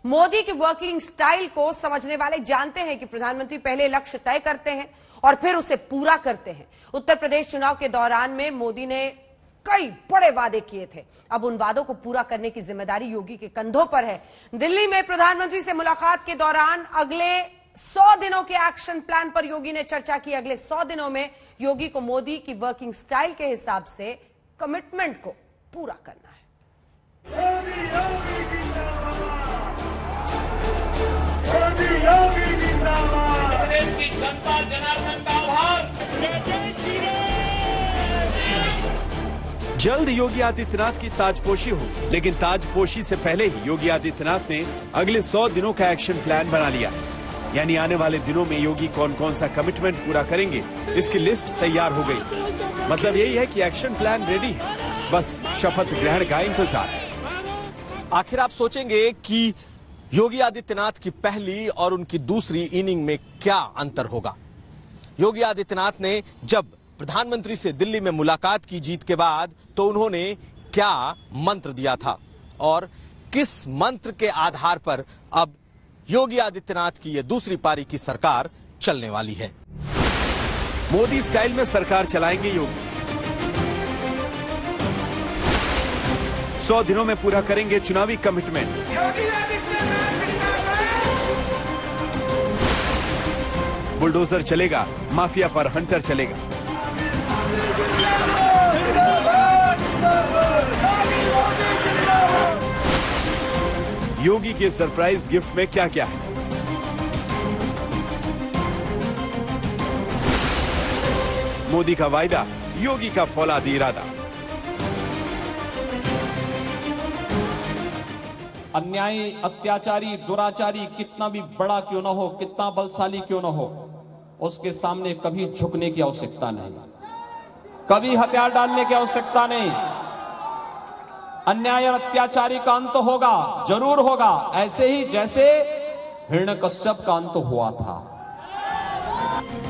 मोदी की working style को समझने वाले जानते हैं कि प्रधानमंत्री पहले लक्ष्य तय करते हैं और फिर उसे पूरा करते हैं। उत्तर प्रदेश चुनाव के दौरान में मोदी ने कई बड़े वादे किए थे। अब उन वादों को पूरा करने की जिम्मेदारी योगी के कंधों पर है। दिल्ली में प्रधानमंत्री से मुलाकात के दौरान अगले 100 दिनों के एक्शन प्लान पर योगी ने चर्चा की। अगले 100 दिनों में योगी को मोदी की वर्किंग स्टाइल के हिसाब से कमिटमेंट को पूरा करना है। प्रदेश की जनता जनार्दन का आभार। जल्द योगी आदित्यनाथ की ताजपोशी हो, लेकिन ताजपोशी से पहले ही योगी आदित्यनाथ ने अगले 100 दिनों का एक्शन प्लान बना लिया। यानी आने वाले दिनों में योगी कौन कौन सा कमिटमेंट पूरा करेंगे, इसकी लिस्ट तैयार हो गई। मतलब यही है कि एक्शन प्लान रेडी है, बस शपथ ग्रहण का इंतजार है। आखिर आप सोचेंगे कि योगी आदित्यनाथ की पहली और उनकी दूसरी इनिंग में क्या अंतर होगा। योगी आदित्यनाथ ने जब प्रधानमंत्री से दिल्ली में मुलाकात की जीत के बाद तो उन्होंने क्या मंत्र दिया था और किस मंत्र के आधार पर अब योगी आदित्यनाथ की यह दूसरी पारी की सरकार चलने वाली है। मोदी स्टाइल में सरकार चलाएंगे योगी। 100 दिनों में पूरा करेंगे चुनावी कमिटमेंट। बुलडोजर चलेगा, माफिया पर हंटर चलेगा। योगी के सरप्राइज गिफ्ट में क्या क्या है? मोदी का वायदा, योगी का फौलादी इरादा। अन्यायी, अत्याचारी, दुराचारी कितना भी बड़ा क्यों न हो, कितना बलशाली क्यों न हो, उसके सामने कभी झुकने की आवश्यकता नहीं, कभी हथियार डालने की आवश्यकता नहीं। अन्याय और अत्याचारी का अंत होगा, जरूर होगा, ऐसे ही जैसे हिरण्यकश्यप का अंत हुआ था।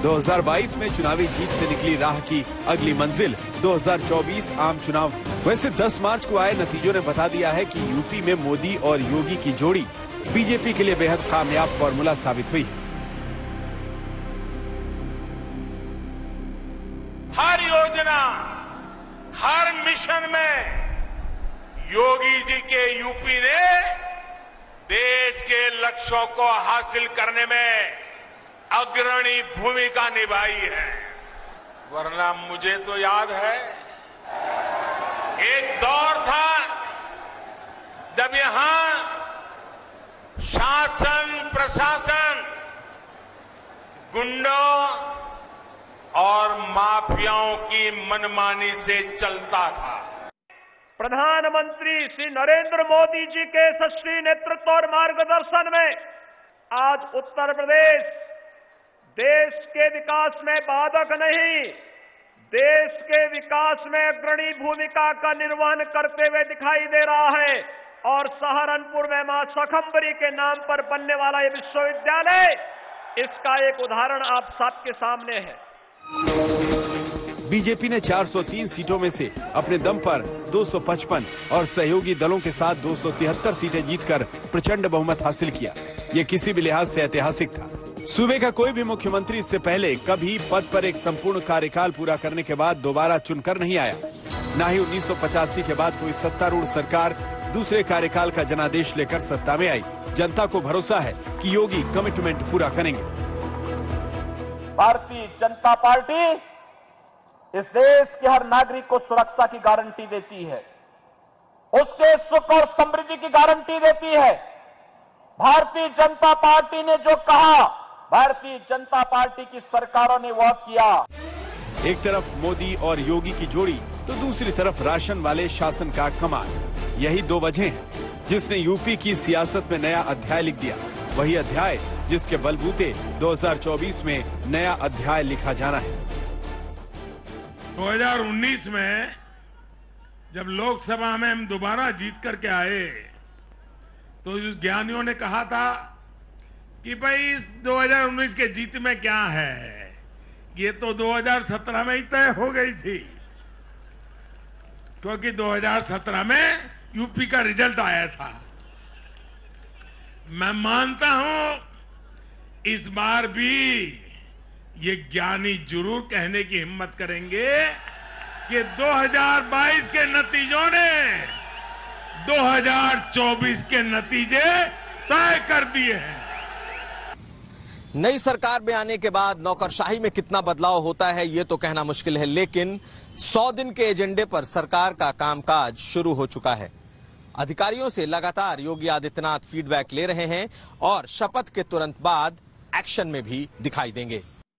2022 में चुनावी जीत से निकली राह की अगली मंजिल 2024 आम चुनाव। वैसे 10 मार्च को आए नतीजों ने बता दिया है कि यूपी में मोदी और योगी की जोड़ी बीजेपी के लिए बेहद कामयाब फॉर्मूला साबित हुई। हर योजना, हर मिशन में योगी जी के यूपी ने देश के लक्ष्यों को हासिल करने में अग्रणी भूमिका निभाई है। वरना मुझे तो याद है, एक दौर था जब यहां शासन प्रशासन गुंडों और माफियाओं की मनमानी से चलता था। प्रधानमंत्री श्री नरेंद्र मोदी जी के यशस्वी नेतृत्व और मार्गदर्शन में आज उत्तर प्रदेश देश के विकास में बाधक नहीं, देश के विकास में अग्रणी भूमिका का निर्वहन करते हुए दिखाई दे रहा है। और सहारनपुर में मां शाकंभरी के नाम पर बनने वाला ये विश्वविद्यालय, इसका एक उदाहरण आप सबके सामने है। बीजेपी ने 403 सीटों में से अपने दम पर 255 और सहयोगी दलों के साथ 273 सीटें जीतकर प्रचंड बहुमत हासिल किया। ये किसी भी लिहाज से ऐतिहासिक था। सूबे का कोई भी मुख्यमंत्री इससे पहले कभी पद पर एक संपूर्ण कार्यकाल पूरा करने के बाद दोबारा चुनकर नहीं आया। न ही 1985 के बाद कोई सत्तारूढ़ सरकार दूसरे कार्यकाल का जनादेश लेकर सत्ता में आई। जनता को भरोसा है कि योगी कमिटमेंट पूरा करेंगे। भारतीय जनता पार्टी इस देश के हर नागरिक को सुरक्षा की गारंटी देती है, उसके सुख और समृद्धि की गारंटी देती है। भारतीय जनता पार्टी ने जो कहा, भारतीय जनता पार्टी की सरकारों ने वह किया। एक तरफ मोदी और योगी की जोड़ी तो दूसरी तरफ राशन वाले शासन का कमाल। यही दो वजह हैं जिसने यूपी की सियासत में नया अध्याय लिख दिया। वही अध्याय जिसके बलबूते 2024 में नया अध्याय लिखा जाना है। 2019 में जब लोकसभा में हम दोबारा जीत करके आए तो ज्ञानियों ने कहा था कि भाई इस 2019 के जीत में क्या है, ये तो 2017 में ही तय हो गई थी, क्योंकि 2017 में यूपी का रिजल्ट आया था। मैं मानता हूं इस बार भी ये ज्ञानी जरूर कहने की हिम्मत करेंगे कि 2022 के नतीजों ने 2024 के नतीजे तय कर दिए हैं। नई सरकार में आने के बाद नौकरशाही में कितना बदलाव होता है ये तो कहना मुश्किल है, लेकिन 100 दिन के एजेंडे पर सरकार का कामकाज शुरू हो चुका है। अधिकारियों से लगातार योगी आदित्यनाथ फीडबैक ले रहे हैं और शपथ के तुरंत बाद एक्शन में भी दिखाई देंगे।